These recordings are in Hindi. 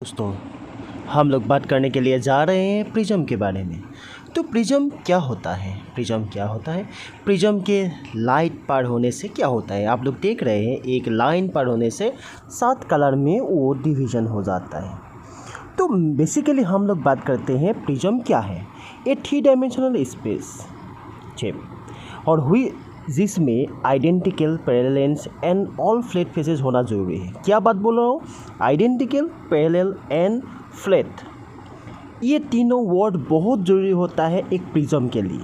दोस्तों, हम लोग बात करने के लिए जा रहे हैं प्रिज्म के बारे में। तो प्रिज्म क्या होता है? प्रिज्म के लाइट पार होने से क्या होता है? आप लोग देख रहे हैं, एक लाइन पार होने से 7 कलर में वो डिवीज़न हो जाता है। तो बेसिकली हम लोग बात करते हैं प्रिज्म क्या है। ये 3 डायमेंशनल स्पेस शेप और हुई जिसमें identical, parallels and all flat faces होना ज़रूरी है। क्या बात बोल रहा हूँ? आइडेंटिकल, पैरेलल एंड फ्लैट, ये तीनों वर्ड बहुत ज़रूरी होता है एक प्रिज्म के लिए।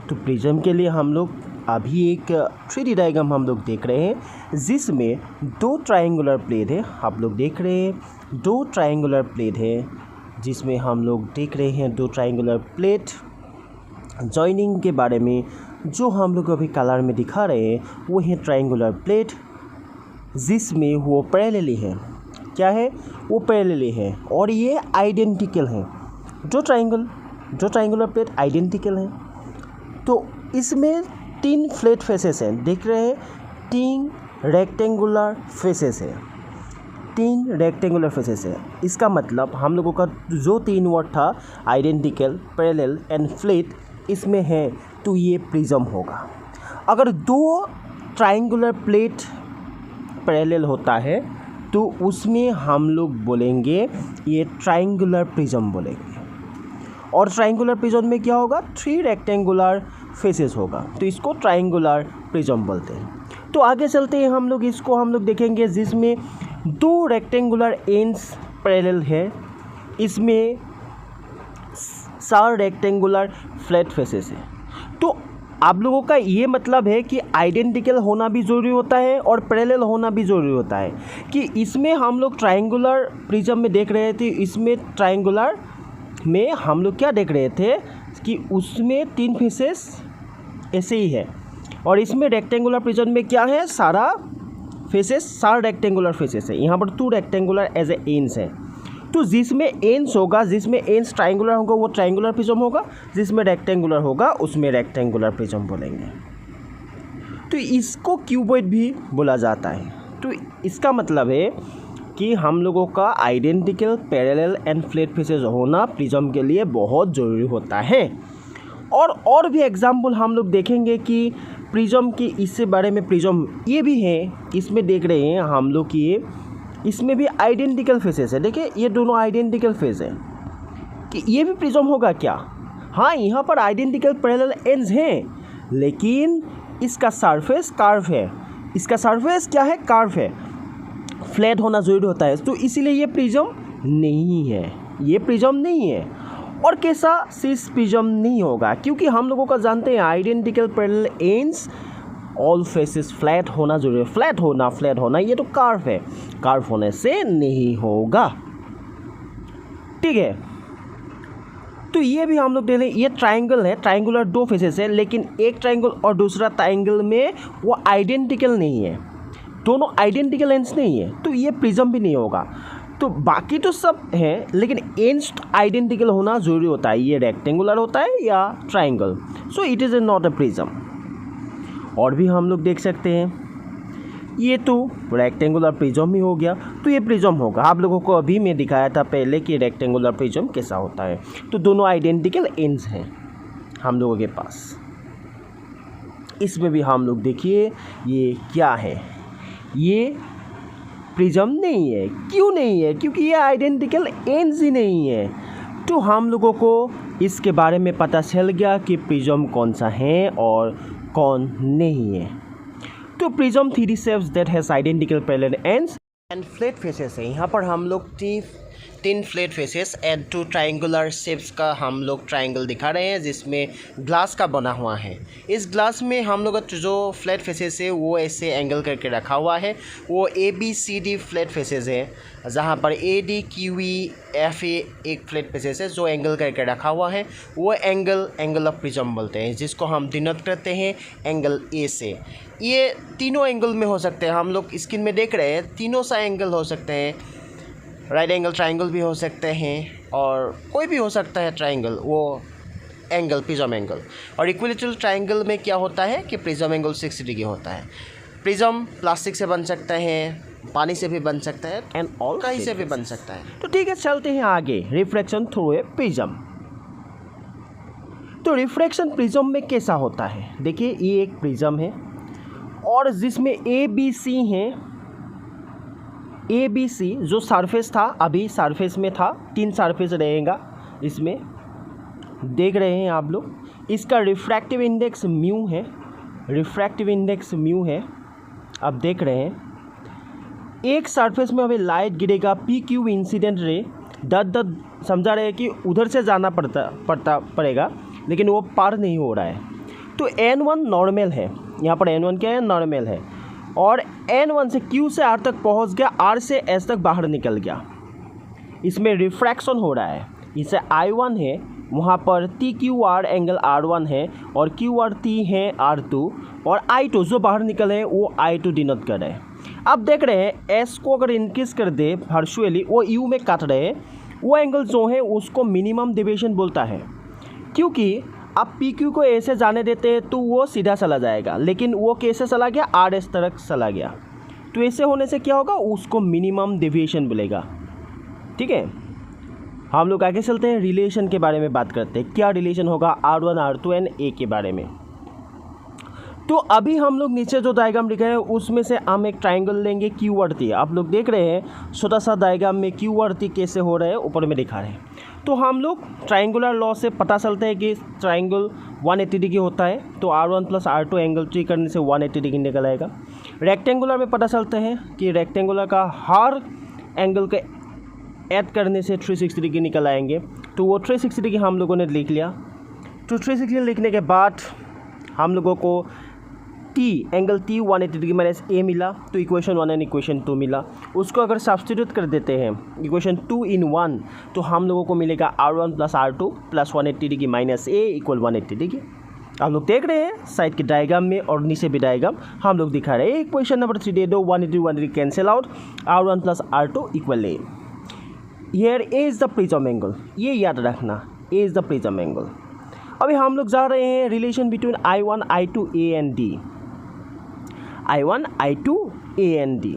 तो प्रिज्म के लिए हम लोग अभी एक 3D डायग्राम हम लोग देख रहे हैं, जिसमें 2 ट्रायंगुलर प्लेट है। आप लोग देख रहे हैं 2 ट्रायंगुलर प्लेट है, जिसमें हम लोग देख रहे हैं 2 ट्रायंगुलर प्लेट जॉइनिंग के बारे में जो हम लोग अभी कलर में दिखा रहे हैं वो है ट्रायंगुलर प्लेट, जिसमें वो पैरेलली है। क्या है? वो पैरेलली है और ये आइडेंटिकल है। जो ट्रायंगुलर प्लेट आइडेंटिकल है, तो इसमें 3 फ्लैट फेसेस हैं। देख रहे हैं 3 रेक्टेंगुलर फेसेस है। 3 रेक्टेंगुलर फेसेस है। इसका मतलब हम लोगों का जो 3 वर्ड था आइडेंटिकल, पैरेलल एंड फ्लैट, इसमें है, तो ये प्रिज्म होगा। अगर 2 ट्रायंगुलर प्लेट पैरेलल होता है तो उसमें हम लोग बोलेंगे ये ट्रायंगुलर प्रिज्म बोलेंगे। और ट्रायंगुलर प्रिज्म में क्या होगा? 3 रेक्टेंगुलर फेसेस होगा, तो इसको ट्रायंगुलर प्रिज्म बोलते हैं। तो आगे चलते हैं, हम लोग देखेंगे जिसमें 2 रेक्टेंगुलर एंड्स पैरेलल है। इसमें 4 रेक्टेंगुलर फ्लैट फेसेस है। तो आप लोगों का ये मतलब है कि आइडेंटिकल होना भी ज़रूरी होता है और पैरेलल होना भी ज़रूरी होता है। कि इसमें हम लोग ट्रायंगुलर प्रिज्म में देख रहे थे, इसमें ट्रायंगुलर में हम लोग क्या देख रहे थे कि उसमें 3 फेसेस ऐसे ही है, और इसमें रेक्टेंगुलर प्रिज्म में क्या है? सारा फेसेस 4 रेक्टेंगुलर फेसेस है। यहाँ पर 2 रेक्टेंगुलर एज ए एंड्स है। तो जिसमें एंड्स होगा, जिसमें एंड्स ट्रायंगुलर होगा वो ट्रायंगुलर प्रिज्म होगा, जिसमें रेक्टेंगुलर होगा उसमें रेक्टेंगुलर प्रिज्म बोलेंगे। तो इसको क्यूबॉइड भी बोला जाता है। तो इसका मतलब है कि हम लोगों का identical, parallel and flat faces होना प्रिज्म के लिए बहुत ज़रूरी होता है। और भी एग्जाम्पल हम लोग देखेंगे कि प्रिज्म की इससे बारे में। प्रिज्म ये भी है, इसमें देख रहे हैं हम लोग कि इसमें भी आइडेंटिकल फेसेस है। देखिए ये दोनों आइडेंटिकल फेस है, कि ये भी प्रिज्म होगा क्या? हाँ, यहाँ पर आइडेंटिकल पैरेलल एंड्स हैं, लेकिन इसका सरफेस कर्व है। इसका सरफेस क्या है? कर्व है, फ्लैट होना ज़रूरी होता है। तो इसीलिए ये प्रिज्म नहीं है, ये प्रिज्म नहीं है। और कैसा सिस प्रिज्म नहीं होगा? क्योंकि हम लोगों का जानते हैं identical parallel ends all faces flat होना जरूरी है। फ्लैट होना ये तो कर्व है, कर्व होने से नहीं होगा। ठीक है, तो ये भी हम लोग देख रहे हैं, ये ट्रायंगल है, ट्रायंगुलर 2 फेसेस है, लेकिन एक ट्रायंगल और दूसरा ट्रायंगल में वो आइडेंटिकल नहीं है, दोनों आइडेंटिकल एंड्स नहीं है, तो ये प्रिज्म भी नहीं होगा। तो बाकी तो सब हैं, लेकिन एंड्स आइडेंटिकल होना ज़रूरी होता है। ये रेक्टेंगुलर होता है या triangle, so it is not a prism. और भी हम लोग देख सकते हैं, ये तो रेक्टेंगुलर प्रिज्म ही हो गया, तो ये प्रिज्म होगा। आप लोगों को अभी मैं दिखाया था पहले कि रेक्टेंगुलर प्रिज्म कैसा होता है। तो दोनों आइडेंटिकल एंड्स हैं हम लोगों के पास। इसमें भी हम लोग देखिए ये क्या है, ये प्रिज्म नहीं है। क्यों नहीं है? क्योंकि ये आइडेंटिकल एंड्स ही नहीं है। तो हम लोगों को इसके बारे में पता चल गया कि प्रिज्म कौन सा है और कौन नहीं है। तो prism 3D shapes that has identical parallel ends and flat faces है। यहाँ पर हम लोग 3 flat faces and 2 triangular shapes का हम लोग ट्रायंगल दिखा रहे हैं, जिसमें ग्लास का बना हुआ है। इस ग्लास में हम लोग जो फ्लैट फेसेस है वो ऐसे एंगल करके रखा हुआ है। वो ABCD फ्लैट फेसेस है, जहाँ पर ADQEFA एक फ्लैट फेसेस है जो एंगल करके रखा हुआ है। वो एंगल ऑफ प्रिज्म बोलते हैं, जिसको हम डिनोट करते हैं एंगल A से। ये तीनों एंगल में हो सकते हैं, हम लोग स्क्रीन में देख रहे हैं, तीनों सा एंगल हो सकते हैं। राइट एंगल ट्रायंगल भी हो सकते हैं और कोई भी हो सकता है ट्रायंगल, वो एंगल प्रिज्म एंगल। और इक्विलेटरल ट्रायंगल में क्या होता है कि प्रिज्म एंगल 60 डिग्री होता है। प्रिज्म प्लास्टिक से बन सकते हैं, पानी से भी बन सकता है एंड ऑल कहीं से भी बन सकता है। तो ठीक है, चलते हैं आगे। Refraction through a prism. तो रिफ्रैक्शन प्रिज्म में कैसा होता है? देखिए, ये एक प्रिज्म है और जिसमें ए बी सी हैं। ए बी सी जो सरफेस था, अभी सरफेस में था, 3 सरफेस रहेगा इसमें, देख रहे हैं आप लोग। इसका रिफ्रैक्टिव इंडेक्स म्यू है, रिफ्रैक्टिव इंडेक्स म्यू है, आप देख रहे हैं। एक सरफेस में अभी लाइट गिरेगा, पी क्यू इंसिडेंट रे दर समझा रहे हैं कि उधर से जाना पड़ेगा, लेकिन वो पार नहीं हो रहा है। तो N1 नॉर्मल है, यहाँ पर N1 क्या है? नॉर्मल है। और N1 से Q से R तक पहुँच गया, R से S तक बाहर निकल गया, इसमें रिफ्रैक्शन हो रहा है। इसे I1 है, वहाँ पर TQR एंगल R1 है और QRT है R2, और I2 जो बाहर निकले हैं वो I2 डिनोट कर रहे हैं। अब देख रहे हैं S को अगर इंक्रीज कर दे वर्चुअली, वो U में काट रहे हैं, वो एंगल जो है उसको मिनिमम डेविएशन बोलता है। क्योंकि आप PQ को ऐसे जाने देते हैं तो वो सीधा चला जाएगा, लेकिन वो कैसे चला गया? RS तक चला गया। तो ऐसे होने से क्या होगा? उसको मिनिमम डेविएशन बोलेगा। ठीक है, हम लोग आगे चलते हैं, रिलेशन के बारे में बात करते हैं। क्या रिलेशन होगा R1 R2 एंड A के बारे में? तो अभी हम लोग नीचे जो डायग्राम लिखा है उसमें से हम एक ट्राइंगल लेंगे QRT। आप लोग देख रहे हैं छोटा सा डायग्राम में QRT कैसे हो रहा है, ऊपर में दिखा रहे हैं। तो हम लोग ट्राइंगुलर लॉ से पता चलता है कि ट्राइंगल 180 डिग्री होता है, तो R1 प्लस R2 एंगल 3 करने से 180 डिग्री निकल आएगा। रेक्टेंगुलर में पता चलता है कि रेक्टेंगुलर का हर एंगल के ऐड करने से 360 डिग्री निकल आएंगे। तो वो 360 डिग्री हम लोगों ने लिख लिया। तो 360 लिखने के बाद हम लोगों को angle T 180 degree minus A मिला, तो इक्वेशन 1 एंड इक्वेशन 2 मिला। उसको अगर सब्स्टिट्यूट कर देते हैं इक्वेशन 2 in 1, तो हम लोगों को मिलेगा R1 plus R2 plus 180 degree minus A equal 180 degree. आप लोग देख रहे हैं साइड के डायग्राम में और नीचे भी डायग्राम हम लोग दिखा रहे हैं। इक्वेशन नंबर 3 दे दो, 180 cancel out, R1 plus R2 equal A। Here A is the prism angle, ये याद रखना, A is the prism angle. अभी हम लोग जा रहे हैं relation between I1 I2 A and D, I1 I2 A and D।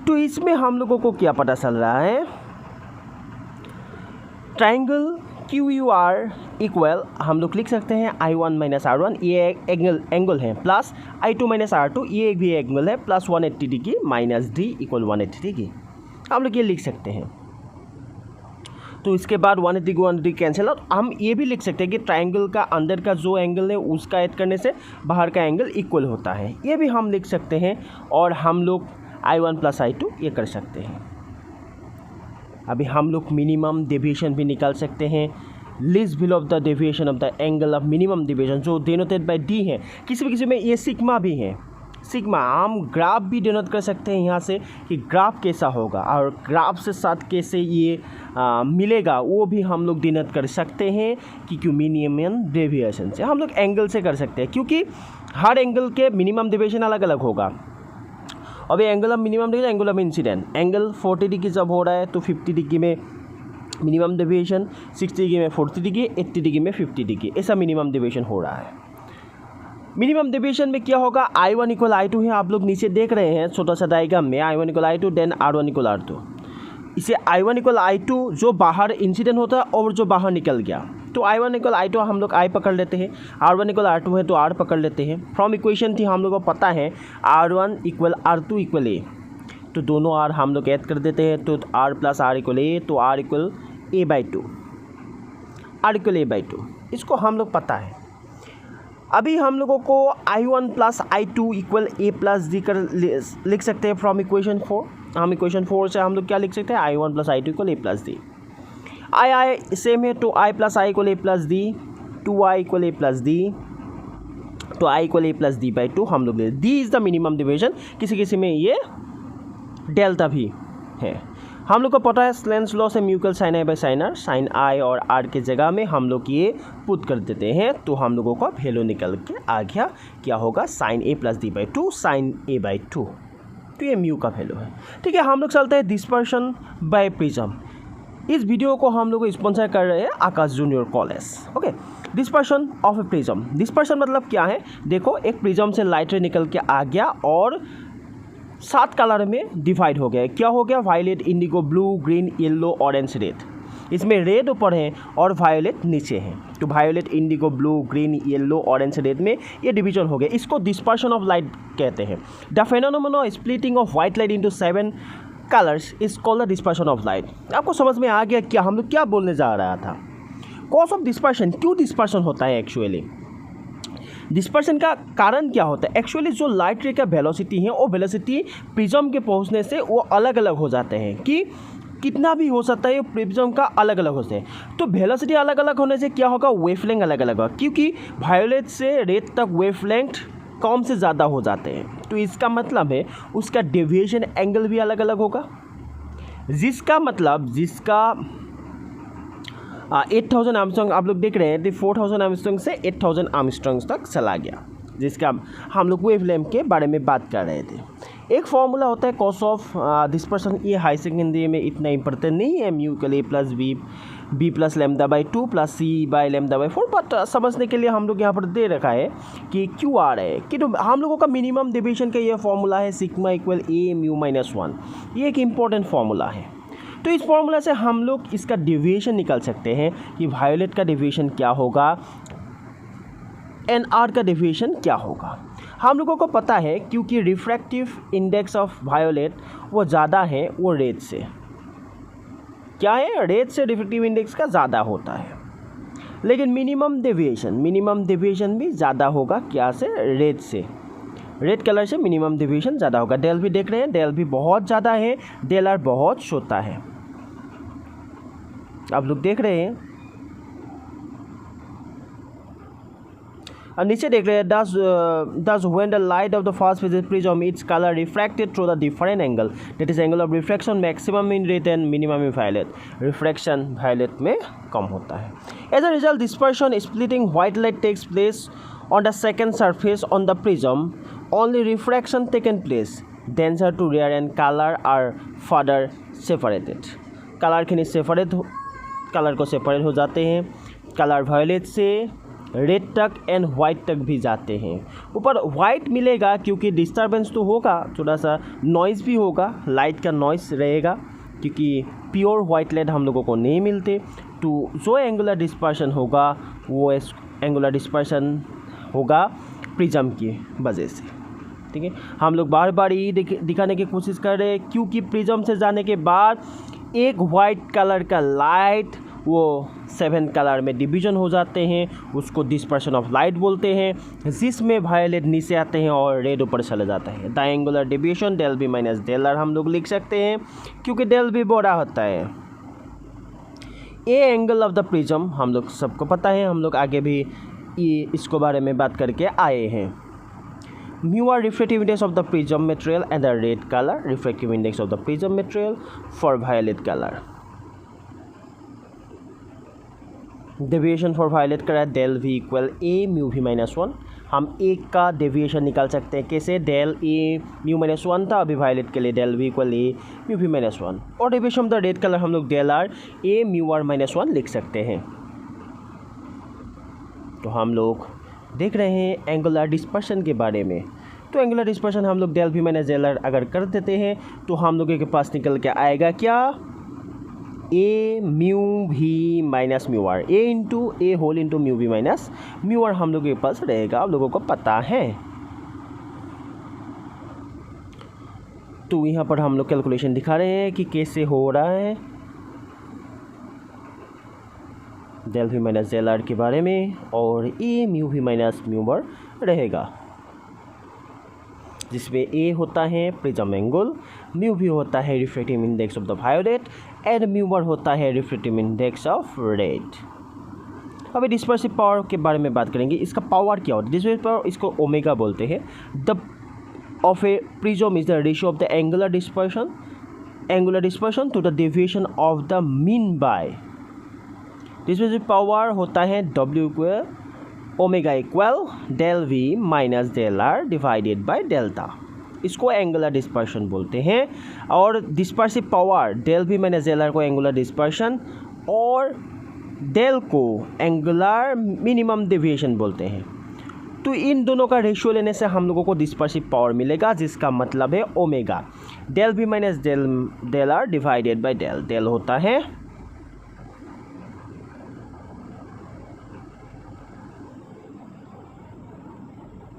तो इसमें हम लोगों को क्या पता चल रहा है? ट्राइंगल QUR इक्वल हम लोग लिख सकते हैं I1 माइनस R1, ये एंगल है, प्लस I2 माइनस R2, ये भी एंगल है, plus 180 degree minus D equal 180 degree. हम लोग ये लिख सकते हैं। तो इसके बाद 180 कैंसिल आउट। हम ये भी लिख सकते हैं कि ट्राइंगल का अंदर का जो एंगल है उसका ऐड करने से बाहर का एंगल इक्वल होता है, ये भी हम लिख सकते हैं। और हम लोग I1 प्लस I2 ये कर सकते हैं। अभी हम लोग मिनिमम डेविएशन भी निकाल सकते हैं, least value of the deviation of the angle of minimum deviation जो डिनोटेड बाय D है। किसी में ये सिग्मा भी है, सिग्मा हम ग्राफ भी डिनोट कर सकते हैं यहाँ से कि ग्राफ कैसा होगा, और ग्राफ से साथ कैसे ये मिलेगा वो भी हम लोग डिनोट कर सकते हैं कि मिनिमम डेविएशन से। हम लोग एंगल से कर सकते हैं, क्योंकि हर एंगल के मिनिमम डेविएशन अलग अलग होगा। अभी angle of minimum deviation, angle of incident, angle 40 degree जब हो रहा है तो 50 डिग्री में मिनिमम डेविएशन, 60 डिग्री में 40 डिग्री, 80 डिग्री में 50 डिग्री, ऐसा मिनिमम डेविएशन हो रहा है। मिनिमम डेविएशन में क्या होगा? I1 इक्वल I2 है, आप लोग नीचे देख रहे हैं छोटा सा डायग्राम में, I1 equal I2 then R1 equal R2। इसे I1 इक्वल I2 जो बाहर इंसिडेंट होता है और जो बाहर निकल गया, तो I1 इक्वल I2 हम लोग I पकड़ लेते हैं, R1 इक्वल R2 है तो R पकड़ लेते हैं। फ्रॉम इक्वेशन थी हम लोग को पता है R1 equal R2 equal A, तो दोनों R हम लोग ऐड कर देते हैं, तो R plus R equal A, तो R equal A/2, R equal A/2, इसको हम लोग पता है। अभी हम लोगों को I1 plus I2 equal A plus D कर लिख सकते हैं फ्रॉम इक्वेशन 4। हम इक्वेशन 4 से हम लोग क्या लिख सकते हैं? I1 plus I2 equal A plus D। I same है, तो I plus I equal A plus D, 2I equal A plus D, तो I equal A plus D/2 हम लोग ले। D is the minimum division, किसी में ये डेल्टा भी है। हम लोग को पता है लेंस लॉ से म्यूकल sine I by sine R, sine I और R के जगह में हम लोग ये पुट कर देते हैं, तो हम लोगों का वैल्यू निकल के आ गया, क्या होगा? Sign A plus D/2 sign A/2, तो ये म्यू का वैल्यू है। ठीक है, हम लोग चलते हैं डिस्पर्शन बाय प्रिज्म। इस वीडियो को हम लोग स्पॉन्सर कर रहे हैं Aakash junior college. Okay, dispersion of a prism. Dispersion मतलब क्या है? देखो, एक प्रिज्म से लाइट रे निकल के आ गया और 7 कलर में डिवाइड हो गया। क्या हो गया? Violet, indigo, blue, green, yellow, orange, red. इसमें रेड ऊपर है और वायलेट नीचे है। तो violet, indigo, blue, green, yellow, orange, red में ये डिवीजन हो गया। इसको डिस्पर्शन ऑफ लाइट कहते हैं। The phenomenon of splitting of white light into 7 colours is called the dispersion of light. आपको समझ में आ गया क्या हम लोग क्या बोलने जा रहा था? कॉज ऑफ डिस्पर्शन, क्यों डिस्पर्शन होता है? एक्चुअली डिस्पर्शन का कारण क्या होता है? एक्चुअली जो लाइट रे का वेलोसिटी है वो वेलोसिटी प्रिज्म के पहुंचने से वो अलग अलग हो जाते हैं कि कितना भी हो सकता है प्रिज्म का अलग अलग होते हैं। तो वेलोसिटी अलग अलग होने से क्या होगा? वेवलेंथ अलग अलग होगा, क्योंकि वायोलेट से रेड तक वेवलेंथ कम से ज़्यादा हो जाते हैं। तो इसका मतलब है उसका डेविएशन एंगल भी अलग अलग होगा, जिसका 8000 आर्मस्ट्रॉन्ग आप लोग देख रहे हैं, 4000 आर्मस्ट्रॉन्ग से 8000 आर्मस्ट्रॉन्ग तक चला गया, जिसका हम लोग वेवलेंथ के बारे में बात कर रहे थे। एक फॉर्मूला होता है कॉस ऑफ डिस्पर्शन। ये हाई सेकेंडरी में इतना इंपॉर्टेंट नहीं है, म्यू के लिए plus B plus lambda by 2 plus C by lambda by 4, but समझने के लिए हम लोग यहाँ पर दे रखा है कि क्यू आर है कि तो हम लोगों का मिनिमम डेविएशन का ये फॉर्मूला है sigma equal A mu minus 1। ये एक इम्पॉर्टेंट फॉर्मूला है। तो इस फॉर्मूला से हम लोग इसका डेविएशन निकाल सकते हैं कि वायोलेट का डेविएशन क्या होगा, एन आर का डेविएशन क्या होगा। हम लोगों को पता है क्योंकि रिफ्रैक्टिव इंडेक्स ऑफ वायोलेट वो ज़्यादा है वो रेड से। क्या है? रेड से रिफ्रैक्टिव इंडेक्स का ज़्यादा होता है, लेकिन मिनिमम डेविएशन भी ज़्यादा होगा क्या से? रेड से। रेड कलर से मिनिमम डेविएशन ज़्यादा होगा। डेल भी देख रहे हैं, डेल भी बहुत ज़्यादा है, डेल आर बहुत छोटा है। आप लोग देख रहे हैं। अब नीचे देख रहे हैं, does when the light of the first phase prism its color refracted through the different angle, that is angle of refraction maximum in red and minimum in violet। refraction violet में कम होता है। as a result dispersion splitting white light takes place on the second surface on the prism, only refraction taken place, denser to rare and color are further separated। Colour को सेपरेट हो जाते हैं। कलर वायलेट से रेड तक एंड वाइट तक भी जाते हैं। ऊपर वाइट मिलेगा क्योंकि डिस्टर्बेंस तो होगा, थोड़ा सा नॉइज़ भी होगा, लाइट का नॉइज़ रहेगा, क्योंकि प्योर वाइट लाइट हम लोगों को नहीं मिलते। तो जो एंगुलर डिस्पर्शन होगा वो एंगुलर डिस्पर्शन होगा प्रिज्म की वजह से। ठीक है, हम लोग बार बार ये दिखाने की कोशिश कर रहे हैं क्योंकि प्रिज्म से जाने के बाद एक वाइट कलर का लाइट वो 7 कलर में डिवीजन हो जाते हैं, उसको डिस्पर्शन ऑफ लाइट बोलते हैं, जिसमें वायलेट नीचे आते हैं और रेड ऊपर चले जाता है। The angular deviation del B minus del R हम लोग लिख सकते हैं क्योंकि डेल बी बड़ा होता है। A angle of the prism हम लोग सबको पता है, हम लोग आगे भी इसको बारे में बात करके आए हैं। Mu are refractive index of the prism material and the red color, refractive index of the prism material for violet color। Deviation for violet करा del V equal A mu V minus 1। हम एक का डेविएशन निकाल सकते हैं कैसे? डेल ए म्यू माइनस 1 था, अभी वायलेट के लिए del V equal A mu V minus 1। और deviation of the red colour हम लोग del R A mu R minus 1 लिख सकते हैं। तो हम लोग देख रहे हैं एंगुलर डिस्पर्शन के बारे में। तो एंगुलर डिस्पर्शन हम लोग del V minus del R अगर कर देते हैं तो हम लोगों के पास निकल के आएगा क्या? A mu V minus mu R, A into A whole into mu V minus mu R हम लोगों के पास रहेगा। आप लोगों को पता है। तो यहाँ पर हम लोग कैलकुलेशन दिखा रहे हैं कि कैसे हो रहा है del V minus del R के बारे में, और A mu V minus mu R रहेगा, जिसमें ए होता है प्रिज्म एंगल, म्यू भी होता है refractive index of the violet and mu R होता है रिफ्रैक्टिव इंडेक्स ऑफ रेड। अभी डिस्पर्सिव पावर के बारे में बात करेंगे। इसका पावर क्या होता है? डिस्पर्सिव पावर इसको ओमेगा बोलते हैं। The of a prism is the ratio of the angular dispersion to the deviation of the mean by. Dispersive power होता है W equal omega equal del V minus del R divided by delta. इसको एंगुलर डिस्पर्शन बोलते हैं। और dispersive power del V minus del R को एंगुलर डिस्पर्शन और डेल को एंगुलर मिनिमम डेविएशन बोलते हैं। तो इन दोनों का रेशियो लेने से हम लोगों को डिस्पर्सिव पावर मिलेगा, जिसका मतलब है omega del V minus del R divided by del. Del होता है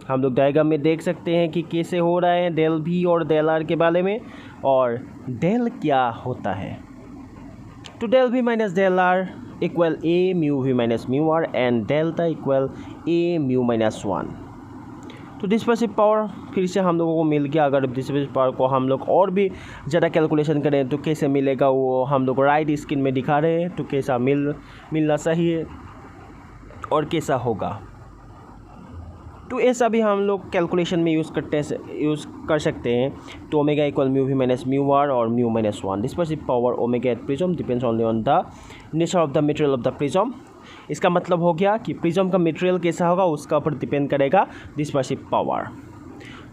हम लोग डायग्राम में देख सकते हैं कि कैसे हो रहा है डेल V और डेल R के बारे में। और डेल क्या होता है, तो del V minus del R equal A mu V minus mu R and delta equal A mu minus 1। तो डिस्पर्सिव पावर फिर से हम लोगों को मिल गया। अगर डिस्पर्सिव पावर को हम लोग और भी ज़्यादा कैलकुलेशन करें तो कैसे मिलेगा वो हम लोग राइट स्क्रीन में दिखा रहे हैं। तो कैसा मिलना सही है और कैसा होगा, तो ऐसा भी हम लोग कैलकुलेशन में यूज़ कर सकते हैं। तो omega equal mu V minus mu R और mu minus 1। Dispersive power omega eight prism depends only on the nature of the material of the prism. इसका मतलब हो गया कि प्रिज्म का मटेरियल कैसा होगा उसका ऊपर डिपेंड करेगा डिस्पर्सिव पावर।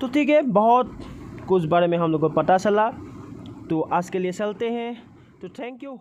तो ठीक है, बहुत कुछ बारे में हम लोग को पता चला। तो आज के लिए चलते हैं। तो थैंक यू।